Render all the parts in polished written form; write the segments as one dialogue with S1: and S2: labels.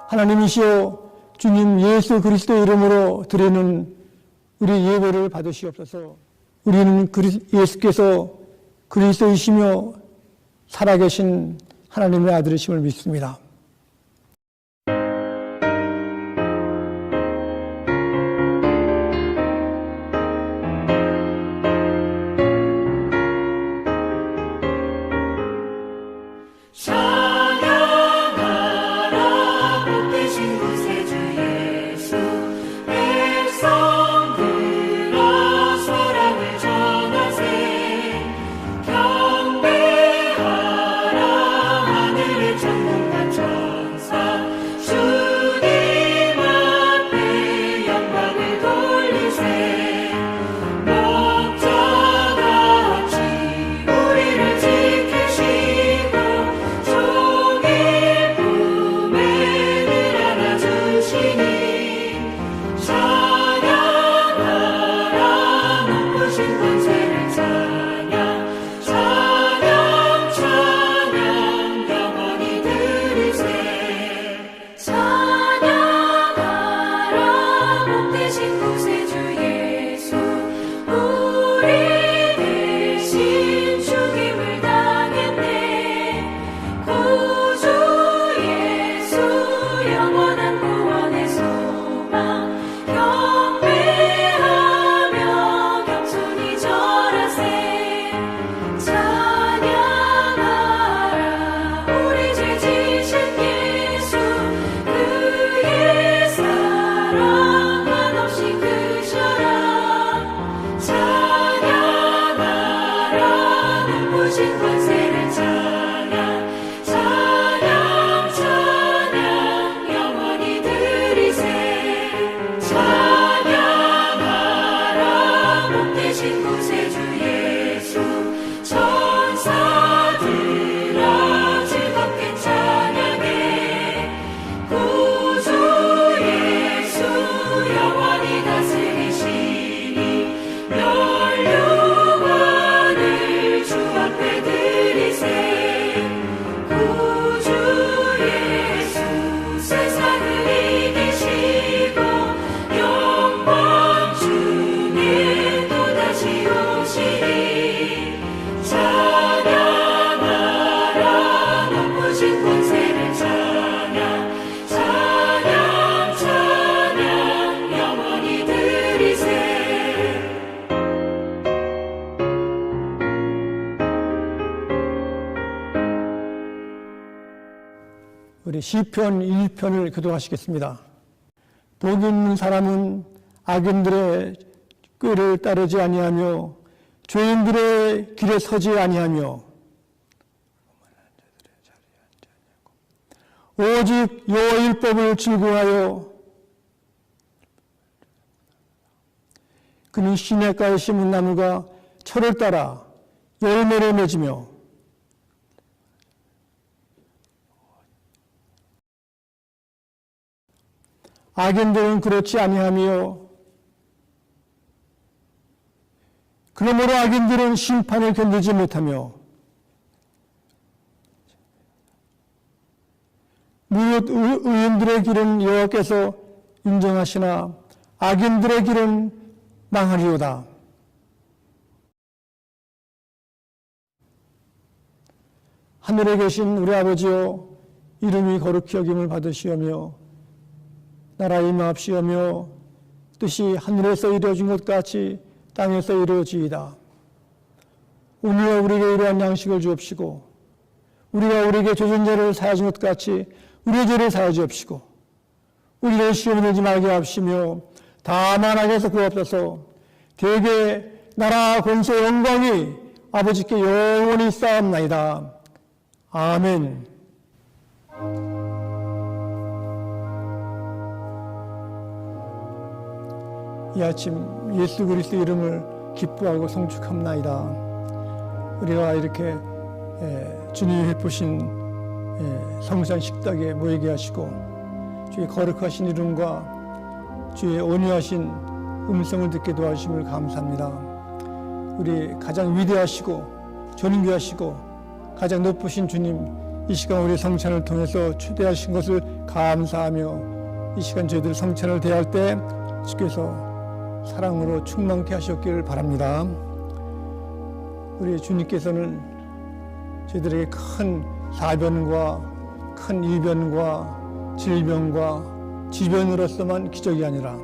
S1: 하나님이시여 주님 예수 그리스도 이름으로 드리는 우리 예배를 받으시옵소서. 우리는 예수께서 그리스도이시며 살아계신 하나님의 아들이심을 믿습니다. 우리 시편 1편을 교독하시겠습니다. 복 있는 사람은 악인들의 꾀를 따르지 아니하며 죄인들의 길에 서지 아니하며 오직 여호와의 율법을 즐거워하여 그는 시냇가에 심은 나무가 철을 따라 열매를 맺으며 악인들은 그렇지 아니하며 그러므로 악인들은 심판을 견디지 못하며 무릇 의인들의 길은 여호와께서 인정하시나 악인들의 길은 망하리로다. 하늘에 계신 우리 아버지여 이름이 거룩히 여김을 받으시오며 나라 임하옵시오며 뜻이 하늘에서 이루어진 것 같이 땅에서 이루어지이다. 오늘 우리에게 이러한 양식을 주옵시고 우리가 우리에게 죄진 자를 사하신 것 같이 우리의 죄를 사하여 주옵시고 우리를 시험에 들지 말게 하옵시며 다만 악에서 구하옵소서. 대개 나라 권세 영광이 아버지께 영원히 쌓옵나이다. 아멘. 이 아침 예수 그리스도 이름을 기뻐하고 송축합나이다. 우리가 이렇게 주님이 베푸신 성산 식탁에 모이게 하시고 주의 거룩하신 이름과 주의 온유하신 음성을 듣게 도와주심을 감사합니다. 우리 가장 위대하시고 존귀하시고 가장 높으신 주님 이 시간 우리 성찬을 통해서 초대하신 것을 감사하며 이 시간 저희들 성찬을 대할 때 주께서 사랑으로 충만케 하셨기를 바랍니다. 우리 주님께서는 저희들에게 큰 사변과 큰 일변과 질병과 지변으로서만 기적이 아니라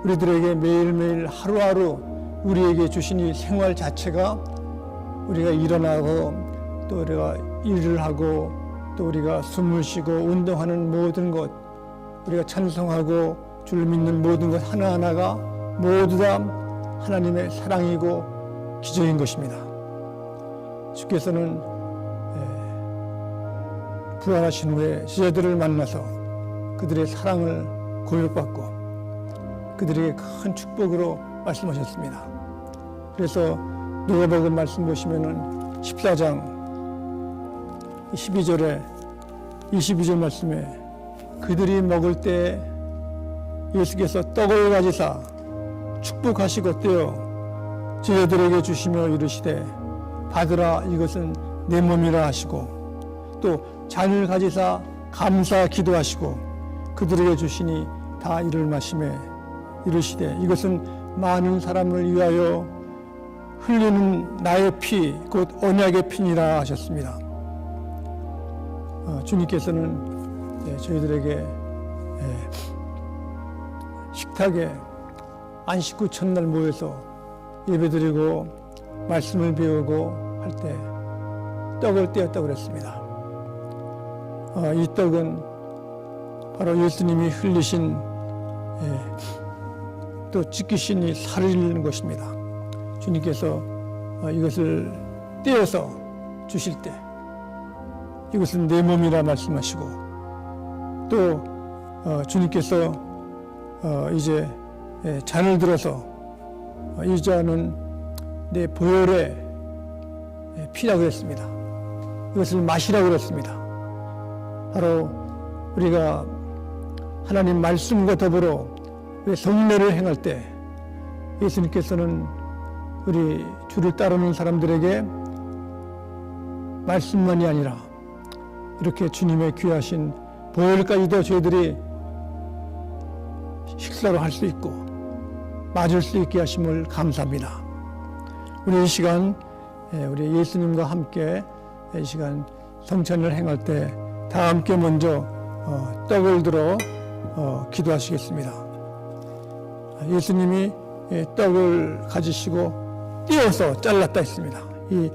S1: 우리들에게 매일매일 하루하루 우리에게 주신 이 생활 자체가 우리가 일어나고 또 우리가 일을 하고 또 우리가 숨을 쉬고 운동하는 모든 것, 우리가 찬송하고 주를 믿는 모든 것 하나하나가 모두 다 하나님의 사랑이고 기적인 것입니다. 주께서는 부활하신 후에 제자들을 만나서 그들의 사랑을 고백받고 그들에게 큰 축복으로 말씀하셨습니다. 그래서 누가복음 말씀 보시면은 14장 12절에 22절 말씀에 그들이 먹을 때 예수께서 떡을 가지사 축복하시고 떼어 제자들에게 주시며 이르시되 받으라 이것은 내 몸이라 하시고 또 잔을 가지사 감사 기도하시고 그들에게 주시니 다 이를 마시매 이르시되 이것은 많은 사람을 위하여 흘리는 나의 피 곧 언약의 피니라 하셨습니다. 주님께서는 저희들에게 식탁에 안식 후 첫날 모여서 예배드리고 말씀을 배우고 할 때 떡을 떼었다고 그랬습니다. 이 떡은 바로 예수님이 흘리신 또 찢기신 이 살을 잃는 것입니다. 주님께서 이것을 떼어서 주실 때 이것은 내 몸이라 말씀하시고 또 주님께서 이제 잔을 들어서 이 잔은 내 보혈의 피라고 했습니다. 이것을 마시라고 그랬습니다. 바로 우리가 하나님 말씀과 더불어 성례를 행할 때 예수님께서는 우리 주를 따르는 사람들에게 말씀만이 아니라 이렇게 주님의 귀하신 보혈까지도 저희들이 식사로 할 수 있고 맞을 수 있게 하심을 감사합니다. 우리 이 시간 우리 예수님과 함께 이 시간 성찬을 행할 때 다 함께 먼저 떡을 들어 기도하시겠습니다. 예수님이 떡을 가지시고 떼어서 잘랐다 했습니다. 이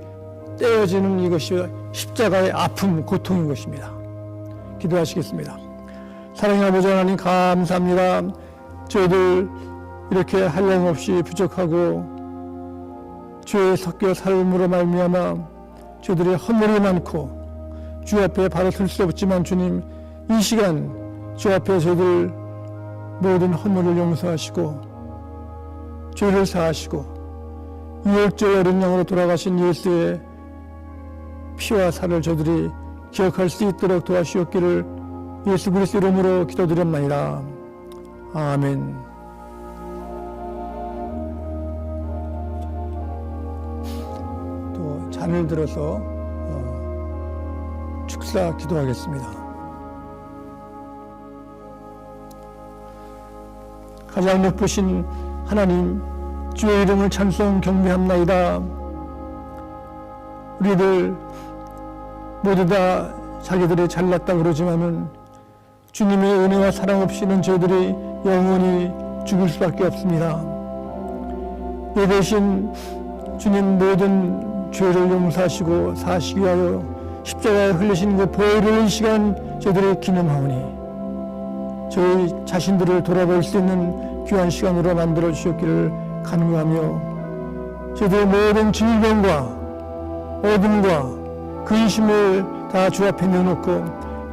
S1: 떼어지는 이것이 십자가의 아픔, 고통인 것입니다. 기도하시겠습니다. 사랑의 아버지 하나님 감사합니다. 저희들 이렇게 한량없이 부족하고 죄에 섞여 삶으로 말미암아 저희들의 허물이 많고 주 앞에 바로 설 수 없지만 주님 이 시간 주 앞에 저희들 모든 허물을 용서하시고 죄를 사하시고 유월절 어린 양으로 돌아가신 예수의 피와 살을 저들이 기억할 수 있도록 도와주셨기를 예수 그리스도 이름으로 기도드렸나이다. 아멘. 또 잔을 들어서 축사 기도하겠습니다. 가장 높으신 하나님 주의 이름을 찬송 경배합나이다. 우리들 모두 다 자기들이 잘났다 그러지만은 주님의 은혜와 사랑 없이는 저희들이 영원히 죽을 수밖에 없습니다. 이 대신 주님 모든 죄를 용서하시고 사하시기 위하여 십자가에 흘리신 그 보혈을 이 시간 저희들이 기념하오니 저희 자신들을 돌아볼 수 있는 귀한 시간으로 만들어 주셨기를 간구하며 저희들의 모든 질병과 어둠과 근심을 다 주 앞에 내놓고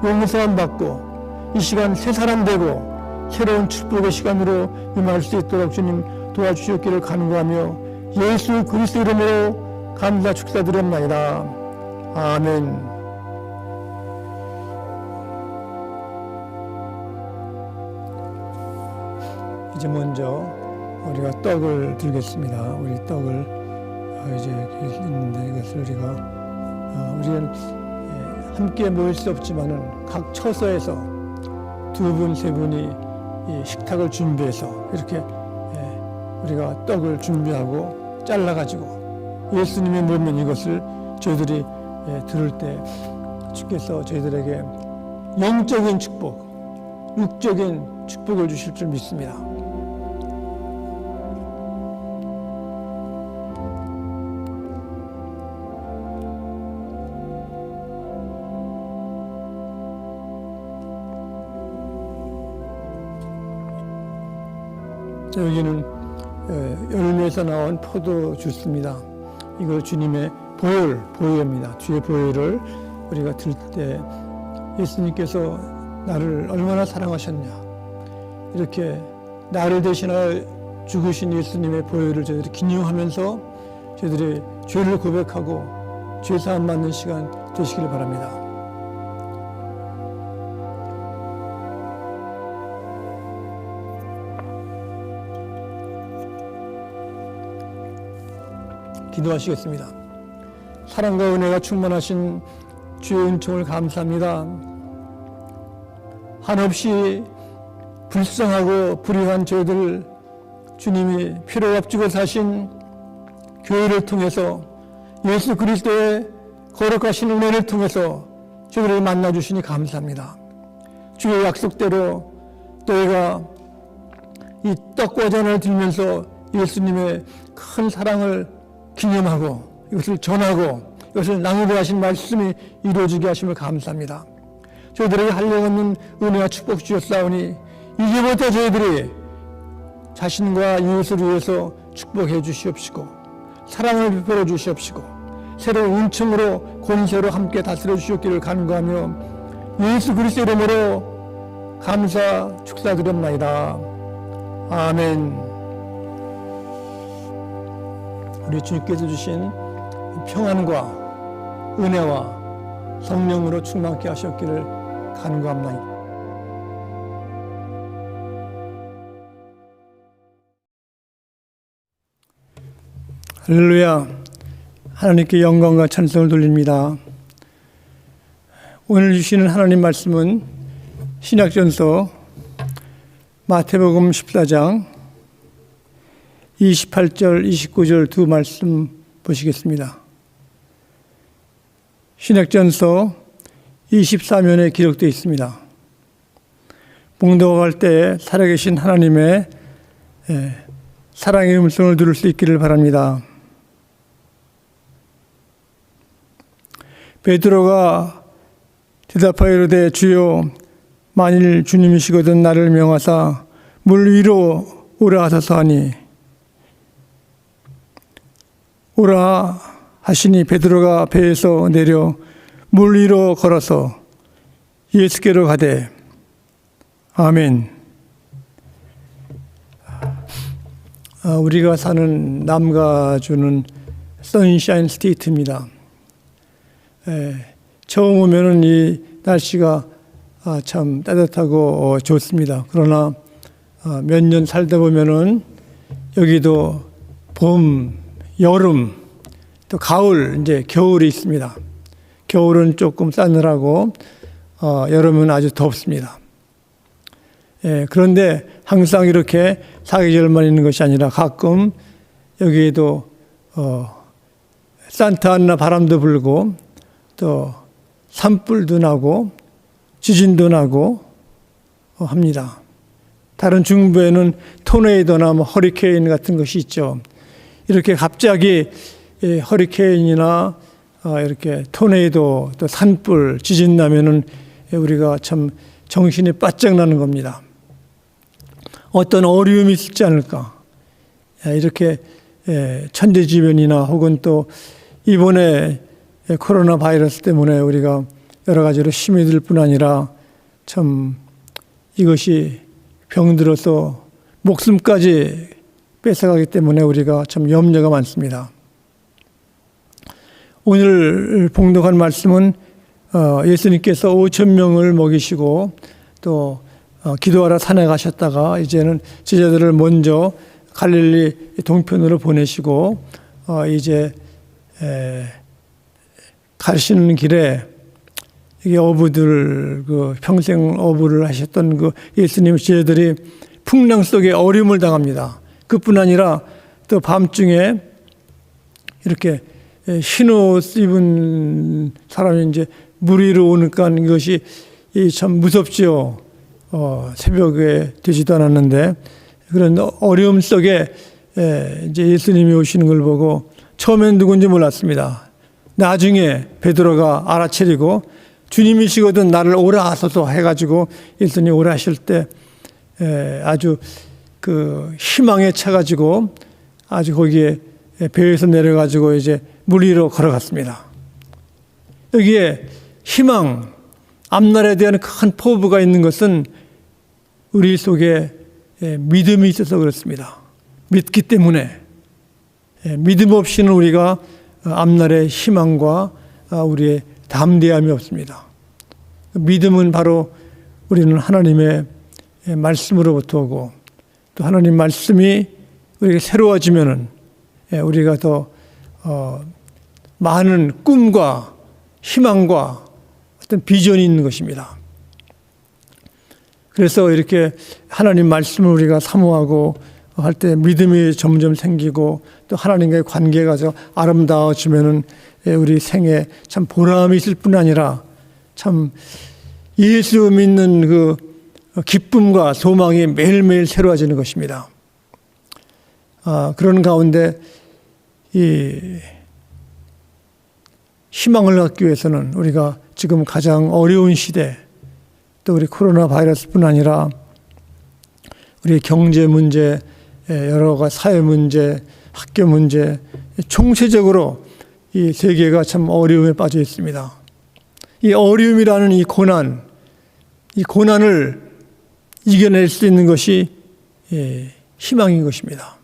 S1: 용서함 받고 이 시간 새 사람 되고 새로운 축복의 시간으로 임할 수 있도록 주님 도와주셨기를 간구하며 예수 그리스도 이름으로 감사 축사드렸나이다. 아멘. 이제 먼저 우리가 떡을 들겠습니다. 우리 떡을 이제 있는데 이것을 우리는 함께 모일 수 없지만은 각 처소에서 두 분, 세 분이 이 식탁을 준비해서 이렇게 우리가 떡을 준비하고 잘라가지고 예수님의 몸인 이것을 저희들이 들을 때 주께서 저희들에게 영적인 축복, 육적인 축복을 주실 줄 믿습니다. 여기는 열매에서 나온 포도 주스입니다. 이거 주님의 보혈입니다. 주의 보혈을 우리가 들 때 예수님께서 나를 얼마나 사랑하셨냐, 이렇게 나를 대신하여 죽으신 예수님의 보혈을 저희들이 기념하면서 저희들이 죄를 고백하고 죄 사함 받는 시간 되시길 바랍니다. 기도하시겠습니다. 사랑과 은혜가 충만하신 주의 은총을 감사합니다. 한없이 불쌍하고 불의한 저희들 주님이 피로 값주고 사신 교회를 통해서 예수 그리스도의 거룩하신 은혜를 통해서 저희를 만나주시니 감사합니다. 주의 약속대로 너희가 이 떡과 잔을 들면서 예수님의 큰 사랑을 기념하고 이것을 전하고 이것을 나누게 하신 말씀이 이루어지게 하심을 감사합니다. 저희들에게 한량없는 은혜와 축복 주셨사오니 이제부터 저희들이 자신과 이웃을 위해서 축복해 주시옵시고 사랑을 베풀어 주시옵시고 새로운 은총으로 권세로 함께 다스려 주시옵기를 간구하며 예수 그리스도 이름으로 감사 축사드렸나이다. 아멘. 우리 주님께서 주신 평안과 은혜와 성령으로 충만케 하셨기를 간구합니다. 할렐루야. 하나님께 영광과 찬송을 돌립니다. 오늘 주시는 하나님 말씀은 신약전서 마태복음 14장 28절, 29절 두 말씀 보시겠습니다. 신약전서 24면에 기록되어 있습니다. 봉독할 때 살아계신 하나님의 사랑의 음성을 들을 수 있기를 바랍니다. 베드로가 대답하여 이르되 주여 만일 주님이시거든 나를 명하사 물 위로 오라 하소서 하니 오라 하시니 베드로가 배에서 내려 물 위로 걸어서 예수께로 가되 아멘. 우리가 사는 남가주는 선샤인 스테이트입니다. 처음 오면은 이 날씨가 참 따뜻하고 좋습니다. 그러나 몇 년 살다 보면은 여기도 봄, 여름, 또 가을, 이제 겨울이 있습니다. 겨울은 조금 싸늘하고 여름은 아주 덥습니다. 그런데 항상 이렇게 사계절만 있는 것이 아니라 가끔 여기에도 산타안나 바람도 불고 또 산불도 나고 지진도 나고 합니다. 다른 중부에는 토네이도나 허리케인 같은 것이 있죠. 이렇게 갑자기 허리케인이나 이렇게 토네이도 또 산불 지진 나면은 우리가 참 정신이 바짝 나는 겁니다. 어떤 어려움이 있지 않을까. 이렇게 천재지변이나 혹은 또 이번에 코로나 바이러스 때문에 우리가 여러 가지로 힘이 들 뿐 아니라 참 이것이 병들어서 목숨까지 뺏어가기 때문에 우리가 참 염려가 많습니다. 오늘 봉독한 말씀은 예수님께서 5,000명을 먹이시고 또 기도하러 산에 가셨다가 이제는 제자들을 먼저 갈릴리 동편으로 보내시고 이제 가시는 길에 이게 어부들 그 평생 어부를 하셨던 그 예수님 제자들이 풍랑 속에 어려움을 당합니다. 그뿐 아니라 또 밤중에 이렇게 흰 옷 입은 사람이 이제 물 위로 오니까 이것이 참 무섭죠. 새벽에 되지도 않았는데 그런 어려움 속에 이제 예수님이 오시는 걸 보고 처음엔 누군지 몰랐습니다. 나중에 베드로가 알아차리고 주님이시거든 나를 오라 하소서 해가지고 예수님 오라 하실 때 아주 그 희망에 차가지고 아주 거기에 배에서 내려가지고 이제 물 위로 걸어갔습니다. 여기에 희망, 앞날에 대한 큰 포부가 있는 것은 우리 속에 믿음이 있어서 그렇습니다. 믿기 때문에 믿음 없이는 우리가 앞날의 희망과 우리의 담대함이 없습니다. 믿음은 바로 우리는 하나님의 말씀으로부터 오고 또 하나님 말씀이 우리에게 새로워지면은 우리가 더 많은 꿈과 희망과 어떤 비전이 있는 것입니다. 그래서 이렇게 하나님 말씀을 우리가 사모하고 할 때 믿음이 점점 생기고 또 하나님과의 관계가 더 아름다워지면은 우리 생에 참 보람이 있을 뿐 아니라 참 예수 믿는 그 기쁨과 소망이 매일매일 새로워지는 것입니다. 그런 가운데 이 희망을 갖기 위해서는 우리가 지금 가장 어려운 시대 또 우리 코로나 바이러스뿐 아니라 우리 경제 문제, 여러 가지 사회 문제, 학교 문제, 총체적으로 이 세계가 참 어려움에 빠져 있습니다. 이 어려움이라는 이 고난을 이겨낼 수 있는 것이 희망인 것입니다.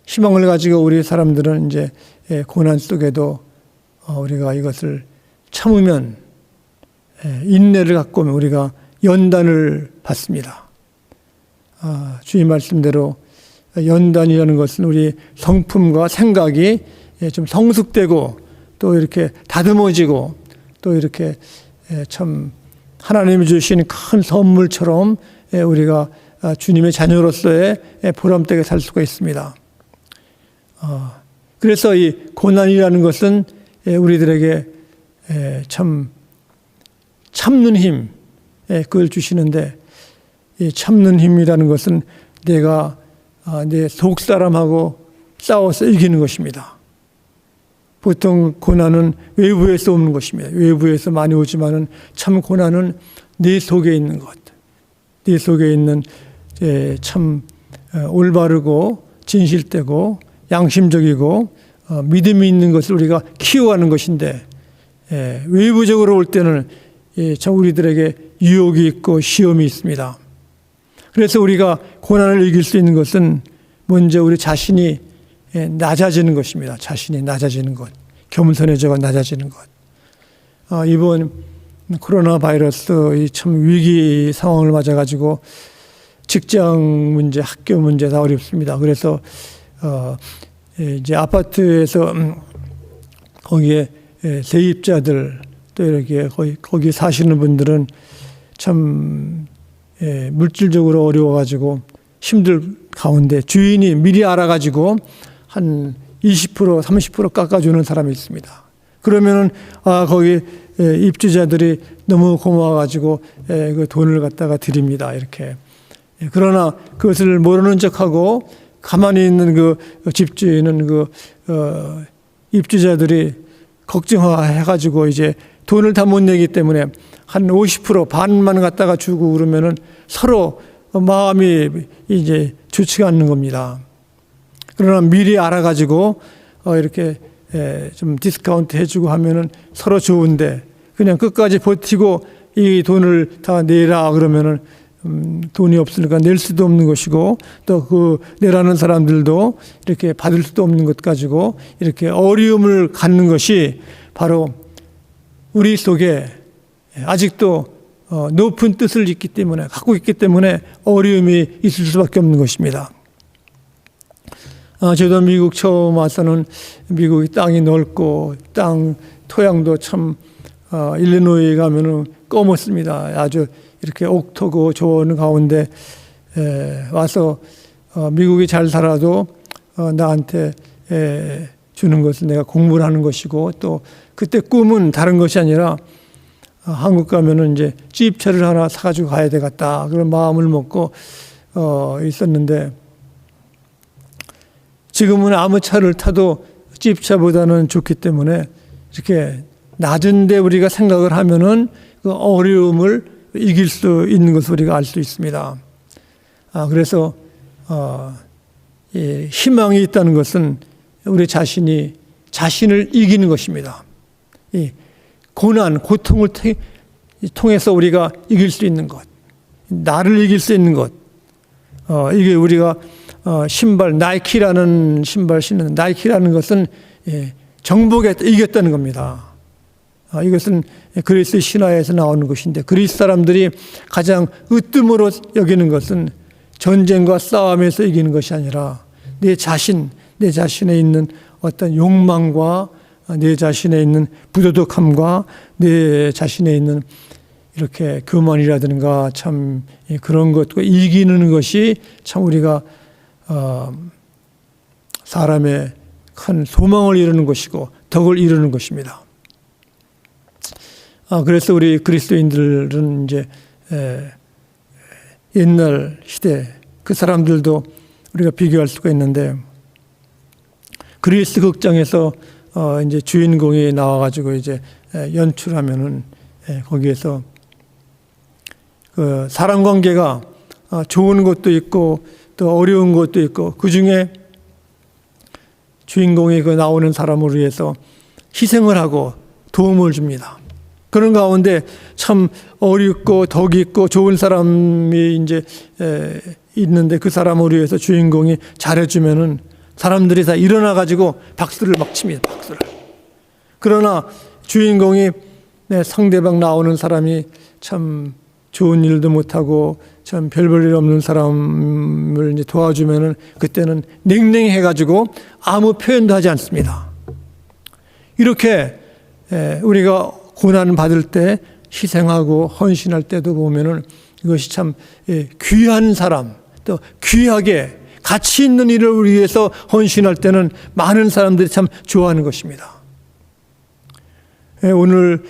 S1: 희망을 가지고 우리 사람들은 이제 고난 속에도 우리가 이것을 참으면 인내를 갖고 오면 우리가 연단을 받습니다. 주의 말씀대로 연단이라는 것은 우리 성품과 생각이 좀 성숙되고 또 이렇게 다듬어지고 또 이렇게 참 하나님이 주신 큰 선물처럼 우리가 주님의 자녀로서의 보람되게 살 수가 있습니다. 그래서 이 고난이라는 것은 우리들에게 참 참는 힘 그걸 주시는데 이 참는 힘이라는 것은 내가 내 속사람하고 싸워서 이기는 것입니다. 보통 고난은 외부에서 오는 것입니다. 외부에서 많이 오지만은 참 고난은 내 속에 있는 것, 내 속에 있는 참 올바르고 진실되고 양심적이고 믿음이 있는 것을 우리가 키워가는 것인데 외부적으로 올 때는 참 우리들에게 유혹이 있고 시험이 있습니다. 그래서 우리가 고난을 이길 수 있는 것은 먼저 우리 자신이 낮아지는 것입니다. 자신이 낮아지는 것, 겸손해져가 낮아지는 것. 이번 코로나 바이러스 이 참 위기 상황을 맞아가지고 직장 문제, 학교 문제 다 어렵습니다. 그래서 이제 아파트에서 거기에 세입자들 또 이렇게 거기 사시는 분들은 참 물질적으로 어려워가지고 힘들 가운데 주인이 미리 알아가지고 한 20% 30% 깎아주는 사람이 있습니다. 그러면은 거기 입주자들이 너무 고마워가지고 그 돈을 갖다가 드립니다. 이렇게. 그러나 그것을 모르는 척하고 가만히 있는 그 집주인은 그 입주자들이 걱정해가지고 이제 돈을 다 못 내기 때문에 한 50% 반만 갖다가 주고 그러면은 서로 마음이 이제 좋지가 않는 겁니다. 그러나 미리 알아가지고 이렇게 좀 디스카운트 해주고 하면은 서로 좋은데 그냥 끝까지 버티고 이 돈을 다 내라 그러면은 돈이 없으니까 낼 수도 없는 것이고 또 그 내라는 사람들도 이렇게 받을 수도 없는 것 가지고 이렇게 어려움을 갖는 것이 바로 우리 속에 아직도 높은 뜻을 있기 때문에 갖고 있기 때문에 어려움이 있을 수밖에 없는 것입니다. 저도 미국 처음 와서는 미국이 땅이 넓고 토양도 참 일리노이 가면은 검었습니다. 아주 이렇게 옥토고 좋은 가운데 와서 미국이 잘 살아도 나한테 주는 것은 내가 공부를 하는 것이고, 또 그때 꿈은 다른 것이 아니라 한국 가면은 이제 찝차를 하나 사가지고 가야 되겠다 그런 마음을 먹고 있었는데, 지금은 아무 차를 타도 찝차보다는 좋기 때문에 이렇게 낮은데 우리가 생각을 하면은 그 어려움을 이길 수 있는 것을 우리가 알 수 있습니다. 그래서 희망이 있다는 것은 우리 자신이 자신을 이기는 것입니다. 이 고난, 고통을 통해서 우리가 이길 수 있는 것, 나를 이길 수 있는 것, 이게 우리가 신발, 나이키라는 신발 신는 나이키라는 것은 정복에 이겼다는 겁니다. 이것은 그리스 신화에서 나오는 것인데, 그리스 사람들이 가장 으뜸으로 여기는 것은 전쟁과 싸움에서 이기는 것이 아니라 내 자신에 있는 어떤 욕망과 내 자신에 있는 부도덕함과 내 자신에 있는 이렇게 교만이라든가 참 그런 것과 이기는 것이 참 우리가 사람의 큰 소망을 이루는 것이고 덕을 이루는 것입니다. 그래서 우리 그리스도인들은 이제 옛날 시대 그 사람들도 우리가 비교할 수가 있는데, 그리스 극장에서 이제 주인공이 나와가지고 이제 연출하면은 거기에서 그 사람 관계가 좋은 것도 있고 또 어려운 것도 있고, 그 중에 주인공이 그 나오는 사람을 위해서 희생을 하고 도움을 줍니다. 그런 가운데 참 어렵고 덕이 있고 좋은 사람이 이제 있는데, 그 사람을 위해서 주인공이 잘해주면은 사람들이 다 일어나 가지고 박수를 막 칩니다. 박수를. 그러나 주인공이 상대방 나오는 사람이 참 좋은 일도 못하고 참 별 볼 일 없는 사람을 이제 도와주면은 그때는 냉랭해 가지고 아무 표현도 하지 않습니다. 이렇게 우리가 고난 받을 때 희생하고 헌신할 때도 보면은 이것이 참 귀한 사람, 또 귀하게 가치 있는 일을 위해서 헌신할 때는 많은 사람들이 참 좋아하는 것입니다. 오늘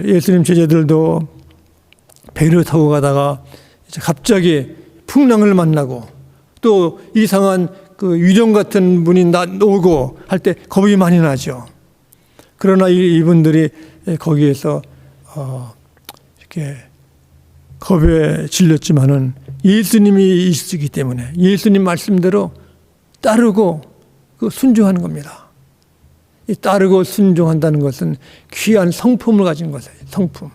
S1: 예수님 제자들도 배를 타고 가다가 갑자기 풍랑을 만나고 또 이상한 그 유령 같은 분이 오고 할 때 겁이 많이 나죠. 그러나 이분들이 거기에서 이렇게 겁에 질렸지만은 예수님이 있으기 때문에 예수님 말씀대로 따르고 순종하는 겁니다. 이 따르고 순종한다는 것은 귀한 성품을 가진 것이에요. 성품.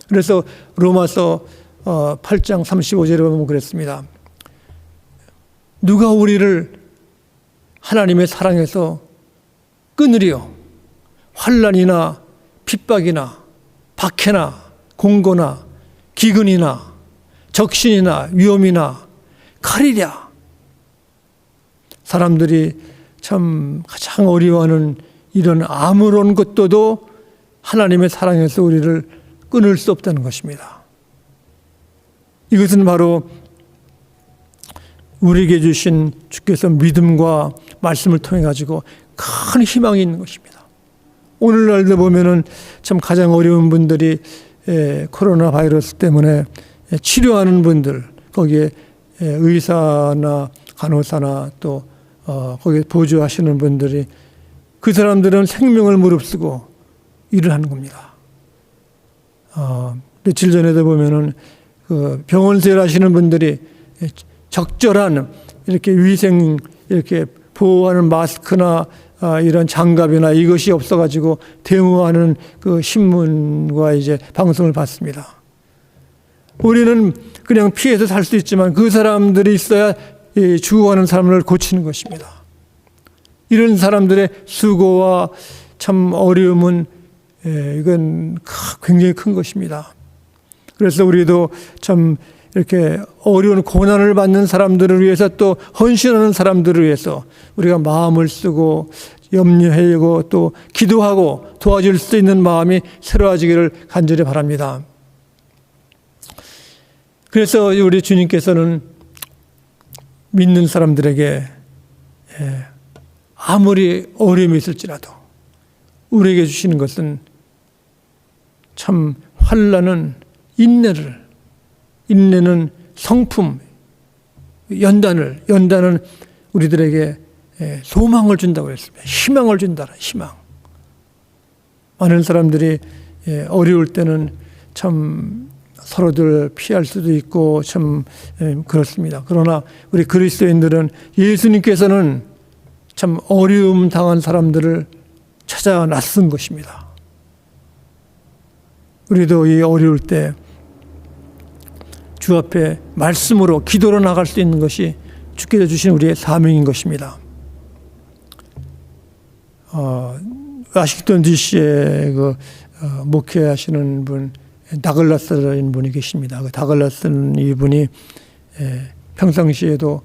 S1: 그래서 로마서 8장 35절에 보면 그랬습니다. 누가 우리를 하나님의 사랑에서 끊으리요? 환난이나 핍박이나 박해나 공고나 기근이나 적신이나 위험이나 칼이랴. 사람들이 참 가장 어려워하는 이런 아무런 것도 하나님의 사랑에서 우리를 끊을 수 없다는 것입니다. 이것은 바로 우리에게 주신 주께서 믿음과 말씀을 통해 가지고 큰 희망이 있는 것입니다. 오늘날도 보면은 참 가장 어려운 분들이 코로나 바이러스 때문에 치료하는 분들, 거기에 의사나 간호사나 또 거기에 보조하시는 분들이, 그 사람들은 생명을 무릅쓰고 일을 하는 겁니다. 며칠 전에도 보면은 그 병원세일 하시는 분들이 적절한 이렇게 위생 이렇게 보호하는 마스크나 이런 장갑이나 이것이 없어가지고 데모하는 그 신문과 이제 방송을 봤습니다. 우리는 그냥 피해서 살 수 있지만 그 사람들이 있어야 죽어가는 사람을 고치는 것입니다. 이런 사람들의 수고와 참 어려움은 이건 굉장히 큰 것입니다. 그래서 우리도 참 이렇게 어려운 고난을 받는 사람들을 위해서 또 헌신하는 사람들을 위해서 우리가 마음을 쓰고 염려하고 또 기도하고 도와줄 수 있는 마음이 새로워지기를 간절히 바랍니다. 그래서 우리 주님께서는 믿는 사람들에게 아무리 어려움이 있을지라도 우리에게 주시는 것은 참 환난은 인내는 성품, 연단은 우리들에게 소망을 준다고 했습니다. 희망을 준다. 희망. 많은 사람들이 어려울 때는 참 서로들 피할 수도 있고 참 그렇습니다. 그러나 우리 그리스도인들은 예수님께서는 참 어려움 당한 사람들을 찾아 나선 것입니다. 우리도 이 어려울 때 주 앞에 말씀으로 기도로 나갈 수 있는 것이 주께서 주신 우리의 사명인 것입니다. 와싱턴 DC에 목회하시는 분 다글라스라는 분이 계십니다. 그 다글라스는 이분이 평상시에도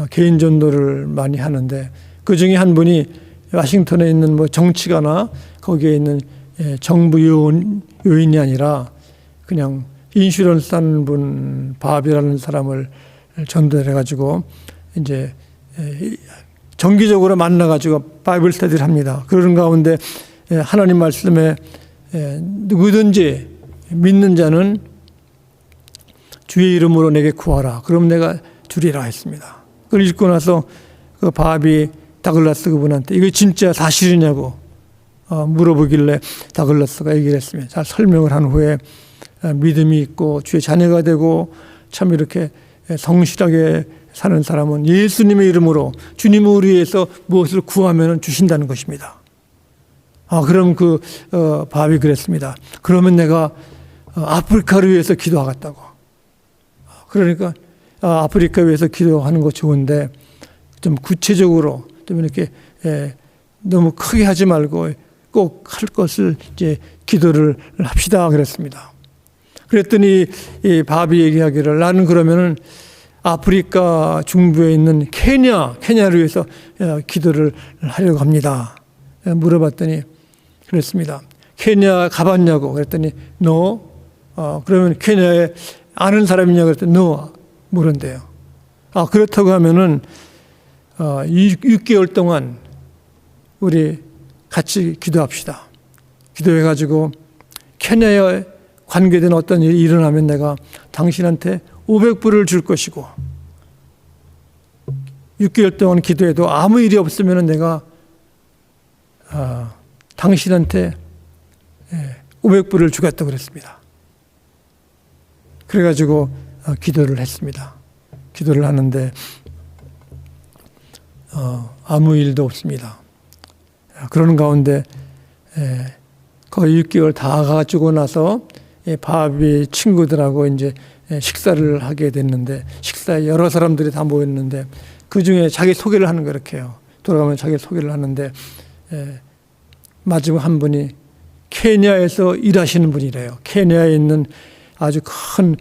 S1: 개인 전도를 많이 하는데 그 중에 한 분이 와싱턴에 있는 뭐 정치가나 거기에 있는 정부 요인이 아니라 그냥 인슈런스 하는 분 바비라는 사람을 전도해가지고 이제 정기적으로 만나가지고 바이블 스터디를 합니다. 그런 가운데 하나님 말씀에 누구든지 믿는 자는 주의 이름으로 내게 구하라. 그럼 내가 주리라 했습니다. 그걸 읽고 나서 그 바비 다글라스 그분한테 이거 진짜 사실이냐고 물어보길래 다글라스가 얘기를 했습니다. 잘 설명을 한 후에 믿음이 있고 주의 자녀가 되고 참 이렇게 성실하게 사는 사람은 예수님의 이름으로 주님을 위해서 무엇을 구하면 주신다는 것입니다. 그럼 바비 그랬습니다. 그러면 내가 아프리카를 위해서 기도하겠다고. 그러니까 아프리카 위해서 기도하는 거 좋은데 좀 구체적으로 좀 이렇게 너무 크게 하지 말고 꼭 할 것을 이제 기도를 합시다 그랬습니다. 그랬더니 이 바비 얘기하기를 나는 그러면은 아프리카 중부에 있는 케냐를 위해서 기도를 하려고 합니다. 물어봤더니 그랬습니다. 케냐 가봤냐고 그랬더니 no. 그러면 케냐에 아는 사람이냐고 그랬더니 no. 모른대요. 그렇다고 하면은 6개월 동안 우리 같이 기도합시다. 기도해가지고 케냐에 관계된 어떤 일이 일어나면 내가 당신한테 500불을 줄 것이고 6개월 동안 기도해도 아무 일이 없으면 내가 당신한테 500불을 주겠다고 그랬습니다. 그래가지고 기도를 했습니다. 기도를 하는데 아무 일도 없습니다. 그러는 가운데 거의 6개월 다 가지고 나서 바비 친구들하고 이제 식사를 하게 됐는데 식사에 여러 사람들이 다 모였는데 그 중에 자기 소개를 하는 거 이렇게 해요. 돌아가면 자기 소개를 하는데 마지막 한 분이 케냐에서 일하시는 분이래요. 케냐에 있는 아주 큰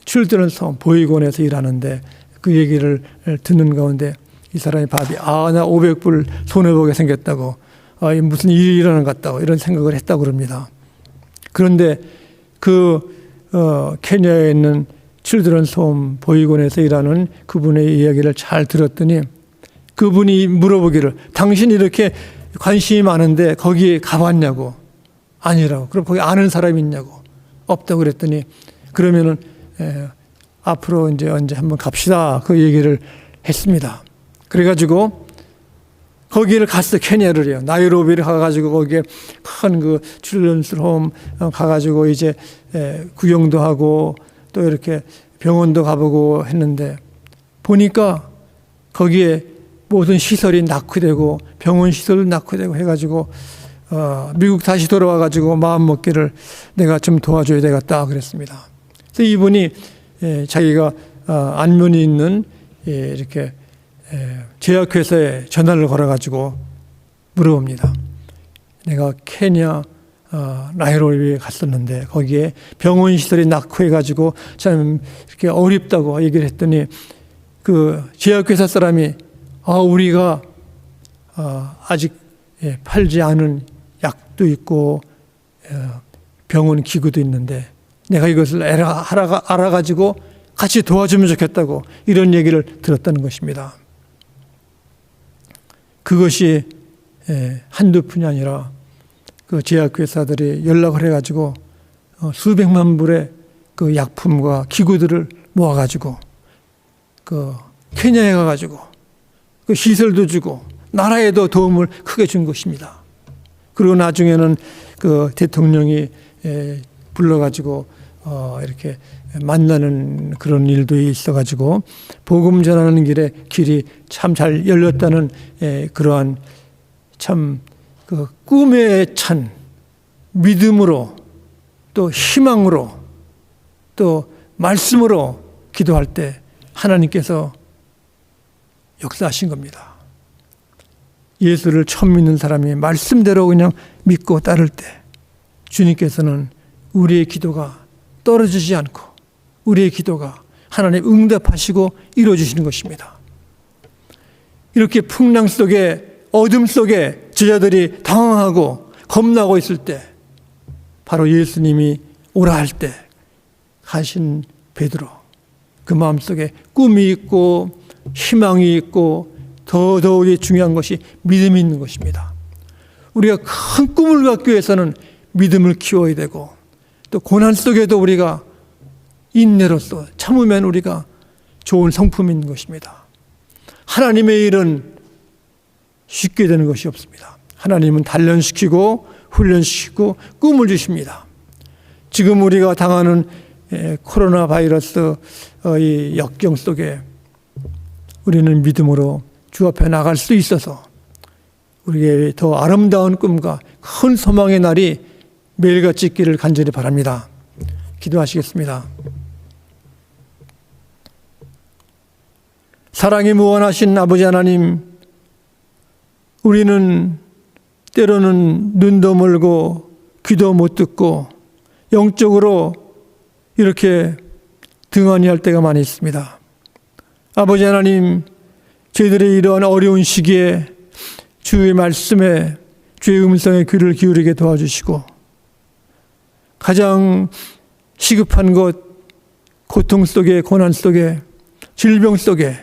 S1: 칠드런 섬 보이곤에서 일하는데 그 얘기를 듣는 가운데 이 사람이 바비 나 500불 손해보게 생겼다고 무슨 일이 일어난 것 같다고 이런 생각을 했다고 그럽니다. 그런데 케냐에 있는 칠드런 섬 보이곤에서 일하는 그분의 이야기를 잘 들었더니 그분이 물어보기를 당신 이렇게 관심이 많은데 거기에 가봤냐고. 아니라고. 그럼 거기 아는 사람이 있냐고. 없다고 그랬더니 그러면은 앞으로 이제 언제 한번 갑시다. 그 얘기를 했습니다. 그래가지고 거기를 갔어. 케냐를요. 나이로비를 가가지고 거기에 큰 그 칠드런스 홈 가가지고 이제 구경도 하고 또 이렇게 병원도 가보고 했는데 보니까 거기에 모든 시설이 낙후되고 병원 시설도 낙후되고 해가지고 미국 다시 돌아와가지고 마음 먹기를 내가 좀 도와줘야 되겠다 그랬습니다. 그래서 이분이 자기가 안면이 있는 이렇게 제약회사에 전화를 걸어가지고 물어봅니다. 내가 케냐 나이로비에 갔었는데 거기에 병원 시설이 낙후해가지고 참 이렇게 어렵다고 얘기를 했더니 그 제약회사 사람이 우리가 아직 팔지 않은 약도 있고 병원 기구도 있는데 내가 이것을 알아가지고 같이 도와주면 좋겠다고 이런 얘기를 들었다는 것입니다. 그것이 한두 푼이 아니라 그 제약회사들이 연락을 해가지고 수백만 불의 그 약품과 기구들을 모아가지고 그 케냐에 가가지고 그 시설도 주고 나라에도 도움을 크게 준 것입니다. 그리고 나중에는 그 대통령이 불러가지고 이렇게 만나는 그런 일도 있어가지고 복음 전하는 길이 참 잘 열렸다는 그러한 참 그 꿈에 찬 믿음으로 또 희망으로 또 말씀으로 기도할 때 하나님께서 역사하신 겁니다. 예수를 처음 믿는 사람이 말씀대로 그냥 믿고 따를 때 주님께서는 우리의 기도가 떨어지지 않고 우리의 기도가 하나님 응답하시고 이루어지시는 것입니다. 이렇게 풍랑 속에 어둠 속에 제자들이 당황하고 겁나고 있을 때 바로 예수님이 오라 할 때 가신 베드로 그 마음속에 꿈이 있고 희망이 있고 더더욱이 중요한 것이 믿음이 있는 것입니다. 우리가 큰 꿈을 갖기 위해서는 믿음을 키워야 되고 또 고난 속에도 우리가 인내로서 참으면 우리가 좋은 성품이 있는 것입니다. 하나님의 일은 쉽게 되는 것이 없습니다. 하나님은 단련시키고 훈련시키고 꿈을 주십니다. 지금 우리가 당하는 코로나 바이러스 이 역경 속에 우리는 믿음으로 주 앞에 나갈 수 있어서 우리에게 더 아름다운 꿈과 큰 소망의 날이 매일같이 있기를 간절히 바랍니다. 기도하시겠습니다. 사랑이 무한하신 아버지 하나님, 우리는 때로는 눈도 멀고 귀도 못 듣고 영적으로 이렇게 등한히 할 때가 많이 있습니다. 아버지 하나님, 저희들의 이러한 어려운 시기에 주의 말씀에 주의 음성에 귀를 기울이게 도와주시고 가장 시급한 것, 고통 속에 고난 속에 질병 속에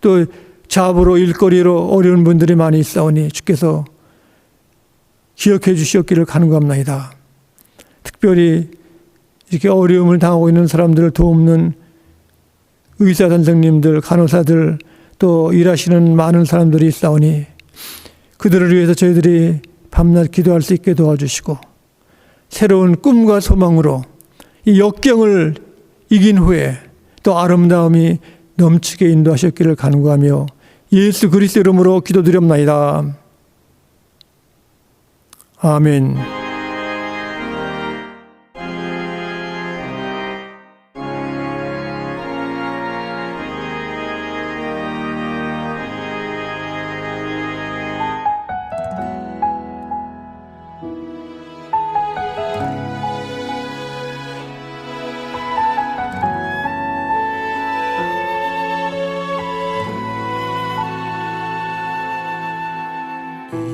S1: 또 잡으로 일거리로 어려운 분들이 많이 있사오니 주께서 기억해 주시옵기를 간구합나이다. 특별히 이렇게 어려움을 당하고 있는 사람들을 돕는 의사 선생님들, 간호사들 또 일하시는 많은 사람들이 있사오니 그들을 위해서 저희들이 밤낮 기도할 수 있게 도와주시고 새로운 꿈과 소망으로 이 역경을 이긴 후에 또 아름다움이 넘치게 인도하셨기를 간구하며 예수 그리스도 이름으로 기도드립나이다. 아멘.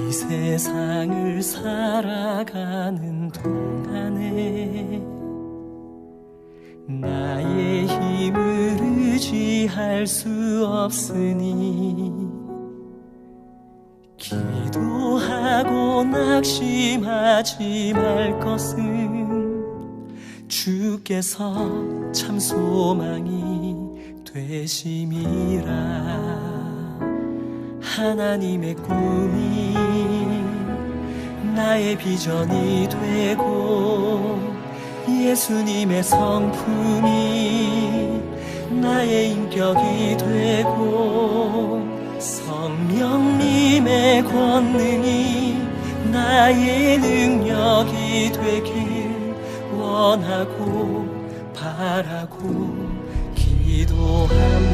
S2: 이 세상을 살아가는 동안에 나의 힘을 의지할 수 없으니 기도하고 낙심하지 말 것은 주께서 참 소망이 되심이라. 하나님의 꿈이 나의 비전이 되고 예수님의 성품이 나의 인격이 되고 성령님의 권능이 나의 능력이 되길 원하고 바라고 기도합니다.